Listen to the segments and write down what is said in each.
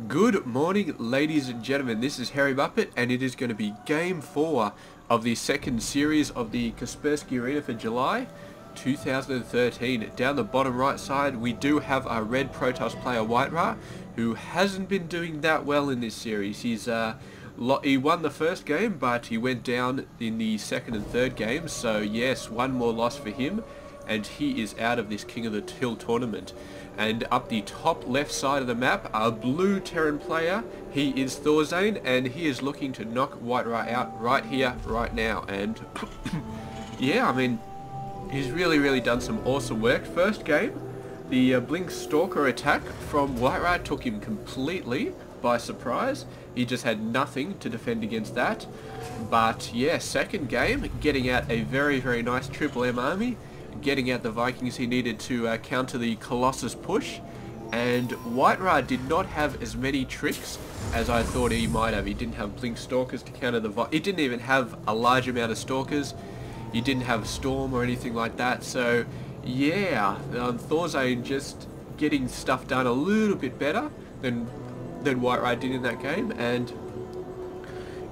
Good morning, ladies and gentlemen. This is Harry Muppet, and it is going to be Game 4 of the second series of the Kaspersky Arena for July 2013. Down the bottom right side, we do have our red Protoss player WhiteRa, who hasn't been doing that well in this series. He won the first game, but he went down in the second and third games, so yes, one more loss for him, and he is out of this King of the Hill tournament. And up the top left side of the map, our blue Terran player, he is ThorZaIN, and he is looking to knock WhiteRa out right here, right now. And yeah, I mean, he's really done some awesome work. First game, the Blink Stalker attack from WhiteRa took him completely by surprise. He just had nothing to defend against that. But yeah, second game, getting out a very nice Triple M army, getting out the Vikings he needed to counter the Colossus push, and WhiteRa did not have as many tricks as I thought he might have. He didn't have Blink Stalkers to counter the he didn't even have a large amount of Stalkers. He didn't have a Storm or anything like that, so yeah, ThorZaIN just getting stuff done a little bit better than WhiteRa did in that game. And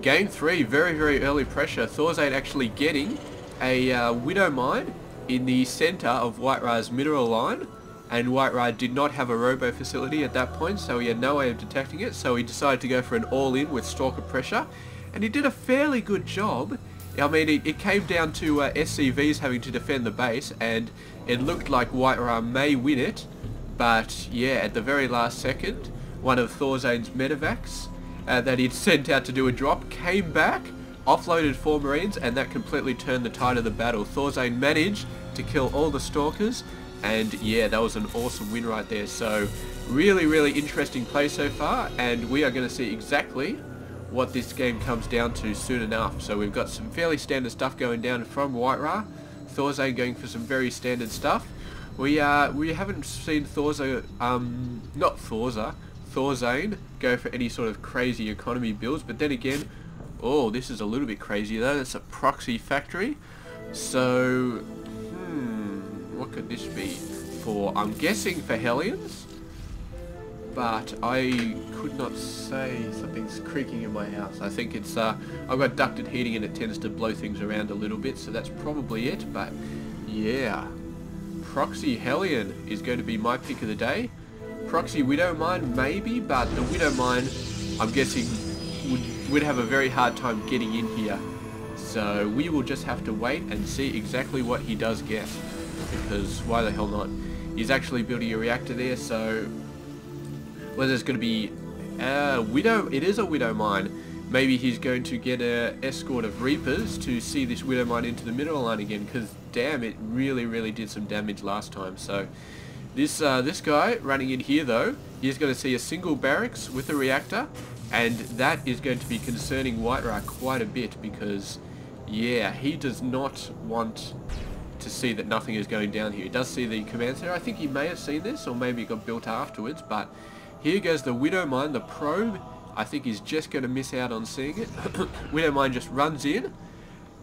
game 3, very early pressure. ThorZaIN actually getting a Widow Mine in the center of WhiteRa's mineral line, and WhiteRa did not have a robo facility at that point, so he had no way of detecting it, so he decided to go for an all-in with Stalker pressure, and he did a fairly good job. I mean, it came down to SCVs having to defend the base, and it looked like WhiteRa may win it, but yeah, at the very last second, one of ThorZaIN's medevacs that he'd sent out to do a drop came back, offloaded 4 Marines, and that completely turned the tide of the battle. ThorZaIN managed to kill all the Stalkers, and yeah, that was an awesome win right there. So really interesting play so far, and we are going to see exactly what this game comes down to soon enough. So we've got some fairly standard stuff going down from WhiteRa, ThorZaIN going for some very standard stuff. We haven't seen ThorZaIN go for any sort of crazy economy builds, but then again, oh, this is a little bit crazy though. That's a proxy factory. So, what could this be for? I'm guessing for Hellions, but I could not say. Something's creaking in my house. I think it's, I've got ducted heating and it tends to blow things around a little bit, so that's probably it. But yeah, proxy Hellion is going to be my pick of the day. Proxy Widow Mine maybe, but the Widow Mine, I'm guessing, would have a very hard time getting in here. So we will just have to wait and see exactly what he does get, because why the hell not? He's actually building a reactor there, so whether it's going to be Widow, it is a Widow Mine. Maybe he's going to get an escort of Reapers to see this Widow Mine into the mineral line again, because damn, it really did some damage last time. So this guy running in here though, he's going to see a single barracks with a reactor, and that is going to be concerning WhiteRa quite a bit, because yeah, he does not want to see that nothing is going down here. He does see the command center. I think he may have seen this, or maybe it got built afterwards, but here goes the Widow Mine. The probe, I think, is just going to miss out on seeing it. Widow Mine just runs in,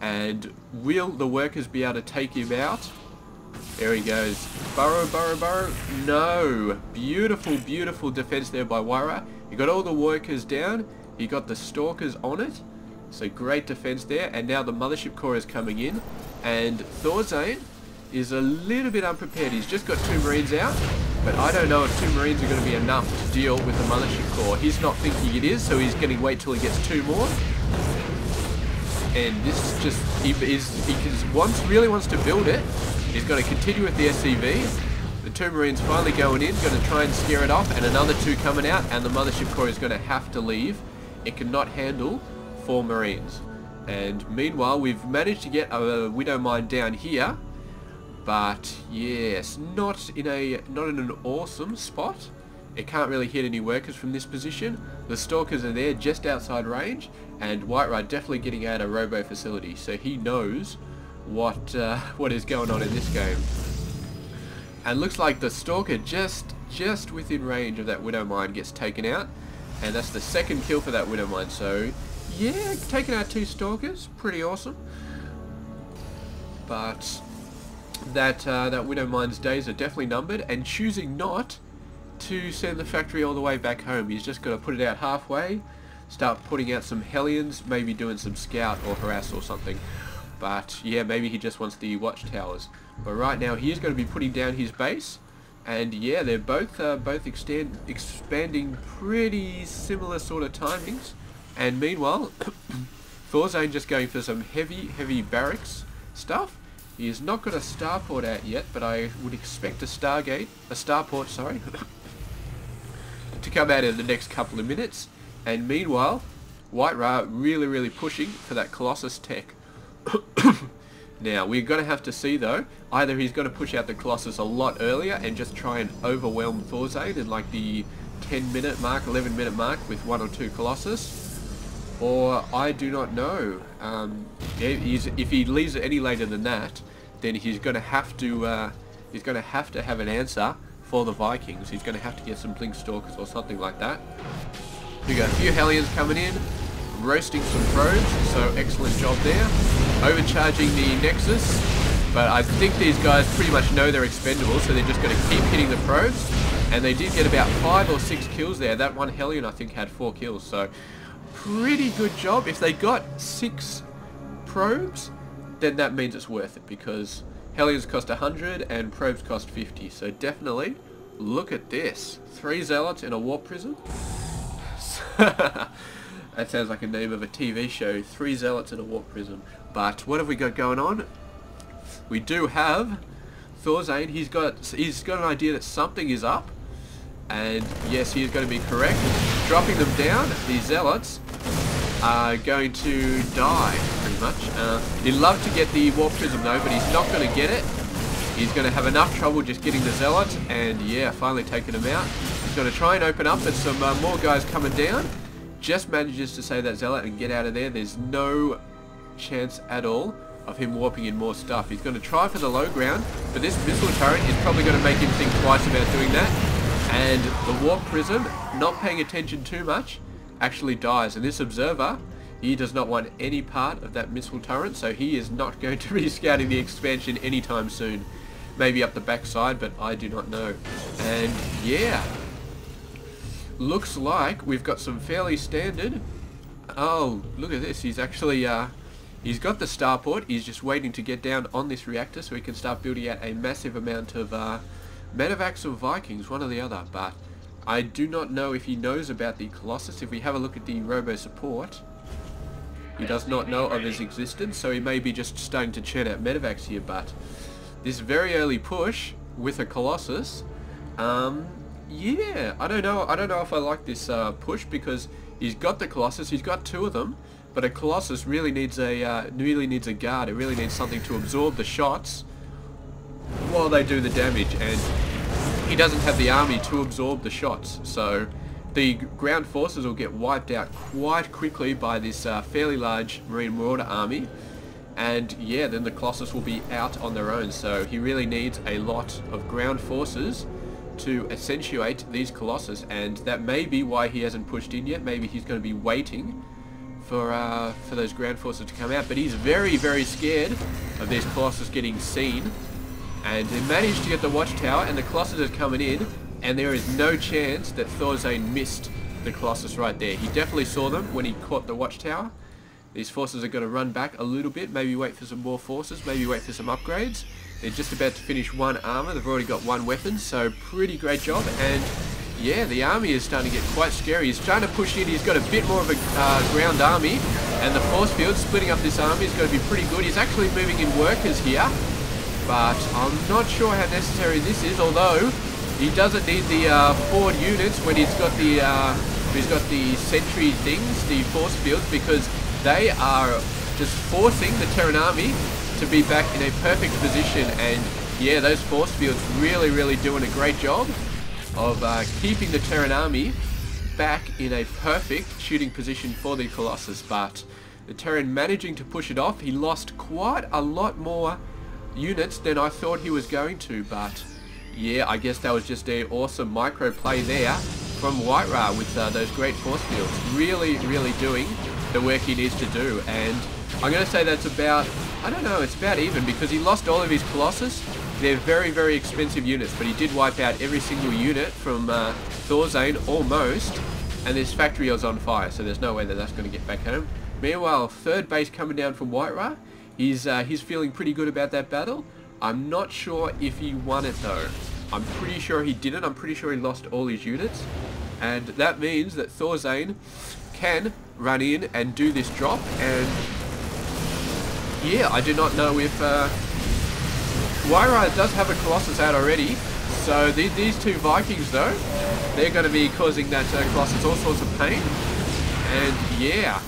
and will the workers be able to take him out? There he goes. Burrow. No. Beautiful defense there by WhiteRa. He got all the workers down. He got the Stalkers on it. So great defense there. And now the Mothership Core is coming in. And ThorZaIN is a little bit unprepared. He's just got 2 Marines out. But I don't know if 2 Marines are going to be enough to deal with the Mothership Core. He's not thinking it is, so he's going to wait till he gets 2 more. And this is just, he really wants to build it. He's going to continue with the SCV. The 2 Marines finally going in, going to try and scare it off, and another 2 coming out, and the Mothership Core is going to have to leave. It cannot handle 4 Marines. And meanwhile, we've managed to get a Widow Mine down here, but yes, not in an awesome spot. It can't really hit any workers from this position. The Stalkers are there just outside range, and WhiteRa definitely getting out a robo facility, so he knows what is going on in this game. And looks like the Stalker just within range of that Widow Mine gets taken out, and that's the second kill for that Widow Mine. So yeah, taking out 2 Stalkers, pretty awesome. But that Widow Mine's days are definitely numbered, and choosing not to send the factory all the way back home. He's just got to put it out halfway, start putting out some Hellions, maybe doing some scout or harass or something. But yeah, maybe he just wants the watchtowers. But right now he is going to be putting down his base, and yeah, they're both expanding pretty similar sort of timings. And meanwhile, ThorZaIN just going for some heavy barracks stuff. He has not got a starport out yet, but I would expect a starport, sorry, to come out in the next couple of minutes. And meanwhile, WhiteRa really pushing for that Colossus tech. Now, we're going to have to see though, either he's going to push out the Colossus a lot earlier and just try and overwhelm ThorZaIN in like the 10-minute mark, 11-minute mark with 1 or 2 Colossus. Or I do not know. If he leaves it any later than that, then he's going to have to have an answer for the Vikings. He's going to have to get some Blink Stalkers or something like that. We got a few Hellions coming in, roasting some probes. So excellent job there. Overcharging the Nexus, but I think these guys pretty much know they're expendable, so they're just going to keep hitting the probes. And they did get about 5 or 6 kills there. That one Hellion I think had 4 kills. So pretty good job. If they got 6 probes, then that means it's worth it, because Hellions cost 100 and probes cost 50. So definitely look at this. 3 Zealots in a Warp Prism. That sounds like a name of a TV show. 3 Zealots in a Warp Prism. But what have we got going on? We do have ThorZaIN. He's got an idea that something is up. And yes, he is going to be correct. Dropping them down, the Zealots are going to die, pretty much. He'd love to get the Warp Prism though, but he's not going to get it. He's going to have enough trouble just getting the Zealots, and yeah, finally taking them out. He's going to try and open up, but some more guys coming down. Just manages to save that Zealot and get out of there. There's no chance at all of him warping in more stuff. He's going to try for the low ground, but this missile turret is probably going to make him think twice about doing that. And the Warp Prism, not paying attention too much, actually dies. And this Observer, he does not want any part of that missile turret, so he is not going to be scouting the expansion anytime soon. Maybe up the backside, but I do not know. And yeah, looks like we've got some fairly standard. Oh, look at this. He's actually he's got the starport. He's just waiting to get down on this reactor so he can start building out a massive amount of medevacs or Vikings, one or the other. But I do not know if he knows about the Colossus. If we have a look at the robo support, he does not know of his existence, so he may be just starting to churn out medevacs here. But this very early push with a Colossus, yeah, I don't know if I like this push, because he's got the Colossus, he's got 2 of them, but a Colossus really needs a guard. It really needs something to absorb the shots while they do the damage, and he doesn't have the army to absorb the shots. So the ground forces will get wiped out quite quickly by this fairly large Marine Marauder army, and yeah, then the Colossus will be out on their own. So he really needs a lot of ground forces to accentuate these Colossus, and that may be why he hasn't pushed in yet. Maybe he's going to be waiting for those ground forces to come out, but he's very scared of these Colossus getting seen. And they managed to get the watchtower, and the Colossus is coming in, and there is no chance that ThorZaIN missed the Colossus right there. He definitely saw them when he caught the watchtower. These forces are going to run back a little bit, maybe wait for some more forces, maybe wait for some upgrades. They're just about to finish 1 armor. They've already got 1 weapon, so pretty great job. And yeah, the army is starting to get quite scary. He's trying to push in. He's got a bit more of a ground army, and the force field splitting up this army is going to be pretty good. He's actually moving in workers here, but I'm not sure how necessary this is. Although he doesn't need the forward units when he's got the sentry things, the force fields, because they are just forcing the Terran army to be back in a perfect position. And yeah, those force fields really doing a great job of keeping the Terran army back in a perfect shooting position for the Colossus. But the Terran managing to push it off. He lost quite a lot more units than I thought he was going to, but yeah, I guess that was just an awesome micro play there from WhiteRa with those great force fields. Really doing the work he needs to do. And I'm going to say that's about, I don't know, it's about even, because he lost all of his Colossus, They're very, very expensive units, but he did wipe out every single unit from ThorZaIN, almost, and this factory was on fire, so there's no way that that's going to get back home. Meanwhile, third base coming down from WhiteRa. He's feeling pretty good about that battle. I'm not sure if he won it though. I'm pretty sure he didn't. I'm pretty sure he lost all his units, and that means that ThorZaIN can run in and do this drop. And yeah, I do not know if WhiteRa does have a Colossus out already. So these two Vikings though, they're going to be causing that Colossus all sorts of pain. And yeah,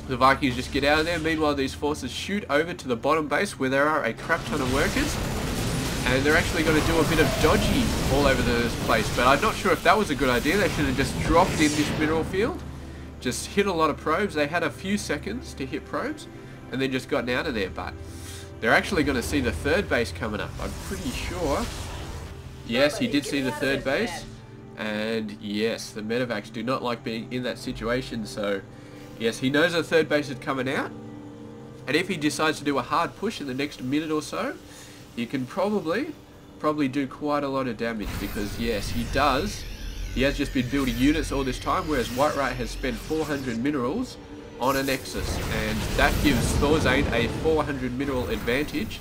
the Vikings just get out of there. Meanwhile, these forces shoot over to the bottom base where there are a crap ton of workers. And they're actually going to do a bit of dodgy all over this place. But I'm not sure if that was a good idea. They should have just dropped in this mineral field. Just hit a lot of probes. They had a few seconds to hit probes. And then just gotten out of there. But they're actually going to see the third base coming up. I'm pretty sure. Yes, he did see the third base. And yes, the medevacs do not like being in that situation. So yes, he knows the third base is coming out, and if he decides to do a hard push in the next minute or so, he can probably do quite a lot of damage, because yes, he does. He has just been building units all this time, whereas WhiteRa has spent 400 minerals on a Nexus, and that gives ThorZaIN a 400 mineral advantage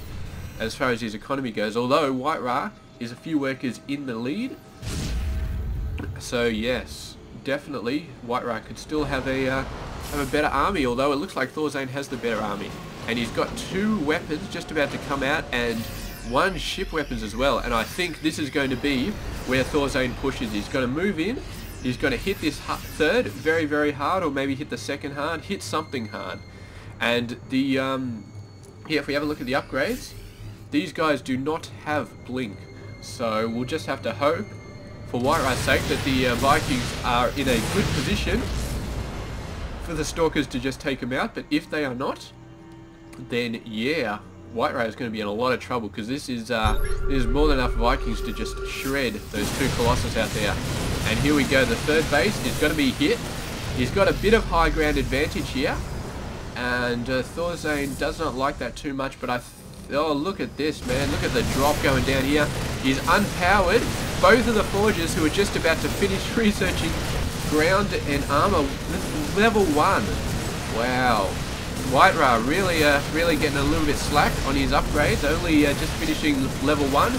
as far as his economy goes, although WhiteRa is a few workers in the lead. So yes, definitely WhiteRa could still have a better army, although it looks like ThorZaIN has the better army. And he's got 2 weapons just about to come out, and 1 ship weapons as well. And I think this is going to be where ThorZaIN pushes. He's going to move in, he's going to hit this third very, very hard, or maybe hit the second hard, hit something hard. And the yeah, if we have a look at the upgrades, these guys do not have blink. So we'll just have to hope, for WhiteRa's sake, that the Vikings are in a good position for the Stalkers to just take them out. But if they are not, then yeah, WhiteRa is going to be in a lot of trouble, because this is more than enough Vikings to just shred those 2 Colossus out there. And here we go, the third base is going to be hit. He's got a bit of high ground advantage here, and ThorZaIN does not like that too much. But oh, look at this, man, look at the drop going down here. He's unpowered both of the forgers who are just about to finish researching ground and armor level 1. Wow, WhiteRa really getting a little bit slack on his upgrades, only just finishing level 1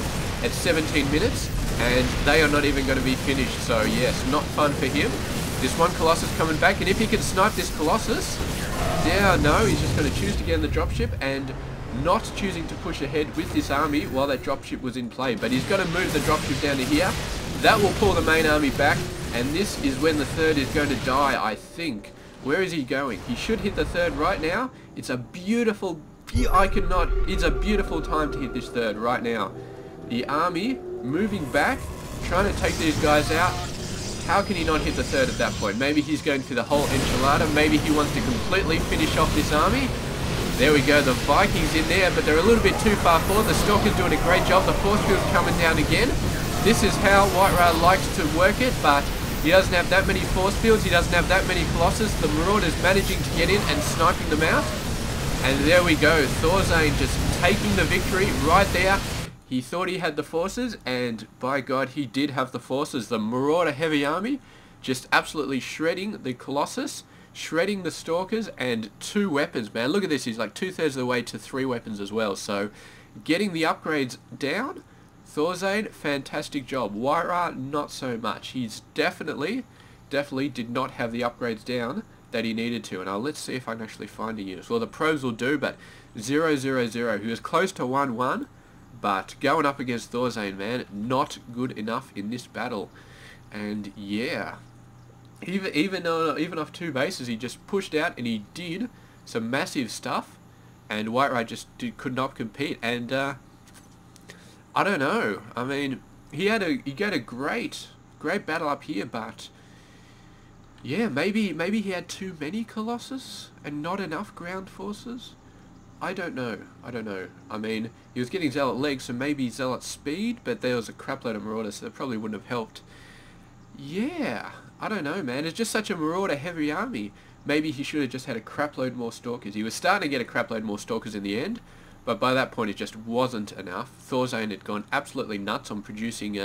at 17 minutes, and they are not even going to be finished. So yes, not fun for him. This 1 Colossus coming back, and if he can snipe this Colossus, yeah, no, he's just going to choose to get in the dropship and not choosing to push ahead with this army while that dropship was in play. But he's going to move the dropship down to here. That will pull the main army back, and this is when the third is going to die, I think. Where is he going? He should hit the third right now. It's a beautiful, it's a beautiful time to hit this third right now. The army moving back, trying to take these guys out. How can he not hit the third at that point? Maybe he's going for the whole enchilada. Maybe he wants to completely finish off this army. There we go, the Vikings in there, but they're a little bit too far forward. The Stalker's doing a great job. The force field's coming down again. This is how WhiteRa likes to work it, but he doesn't have that many force fields. He doesn't have that many Colossus. The Marauder's managing to get in and sniping them out. And there we go, ThorZaIN just taking the victory right there. He thought he had the forces, and by God, he did have the forces. The Marauder heavy army just absolutely shredding the Colossus, shredding the Stalkers, and 2 weapons, man. Look at this, he's like 2/3 of the way to 3 weapons as well. So getting the upgrades down, ThorZaIN, fantastic job. WhiteRa, not so much. He's definitely did not have the upgrades down that he needed to. And let's see if I can actually find a unit. Well, the probes will do, but 0-0-0. He was close to 1-1, but going up against ThorZaIN, man, not good enough in this battle. And yeah, even off 2 bases, he just pushed out and he did some massive stuff, and WhiteRa just could not compete. And I don't know. I mean, he got a great battle up here, but yeah, maybe he had too many Colossus and not enough ground forces. I don't know. I mean, he was getting Zealot legs, so maybe Zealot speed, but there was a crapload of Marauders, so that probably wouldn't have helped. Yeah, I don't know, man. It's just such a Marauder heavy army. Maybe he should have just had a crapload more Stalkers. He was starting to get a crapload more Stalkers in the end, but by that point it just wasn't enough. ThorZaIN had gone absolutely nuts on producing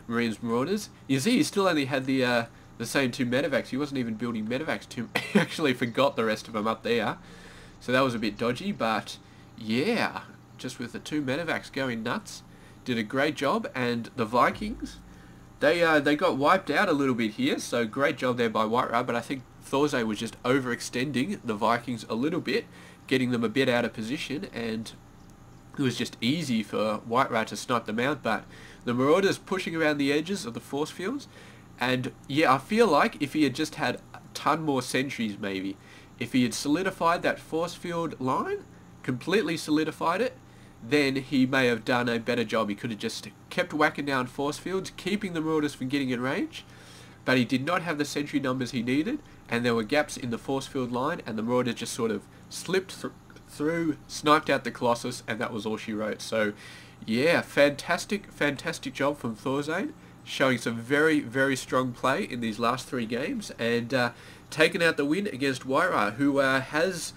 Marines Marauders. You see, he still only had the same 2 medevacs. He wasn't even building medevacs. He actually forgot the rest of them up there. So that was a bit dodgy, but yeah, just with the 2 medevacs going nuts, did a great job. And the Vikings, they got wiped out a little bit here, so great job there by WhiteRa, but I think ThorZaIN was just overextending the Vikings a little bit, getting them a bit out of position, and it was just easy for WhiteRa to snipe them out. But the Marauders pushing around the edges of the force fields, and yeah, I feel like if he had just had a ton more sentries, maybe, if he had solidified that force field line, completely solidified it, then he may have done a better job. He could have just kept whacking down force fields, keeping the Marauders from getting in range, but he did not have the sentry numbers he needed, and there were gaps in the force field line, and the Marauders just sort of slipped through, sniped out the Colossus, and that was all she wrote. So yeah, fantastic job from ThorZaIN, showing some very, very strong play in these last 3 games, and taking out the win against WhiteRa, who has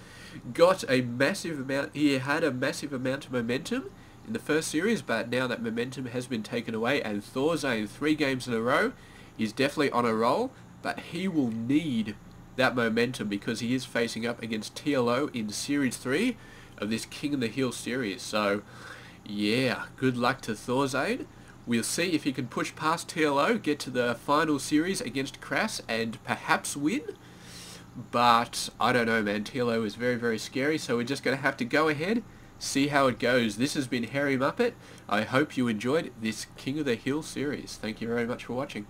got a massive amount. He had a massive amount of momentum in the first series, but now that momentum has been taken away, and ThorZaIN 3 games in a row is definitely on a roll, but he will need that momentum because he is facing up against TLO in Series 3 of this King of the Hill series. So yeah, good luck to ThorZaIN. We'll see if he can push past TLO, get to the final series against Crass, and perhaps win. But I don't know, man. TLO is very, very scary, so we're just going to have to go ahead, see how it goes. This has been Hairy Muppet. I hope you enjoyed this King of the Hill series. Thank you very much for watching.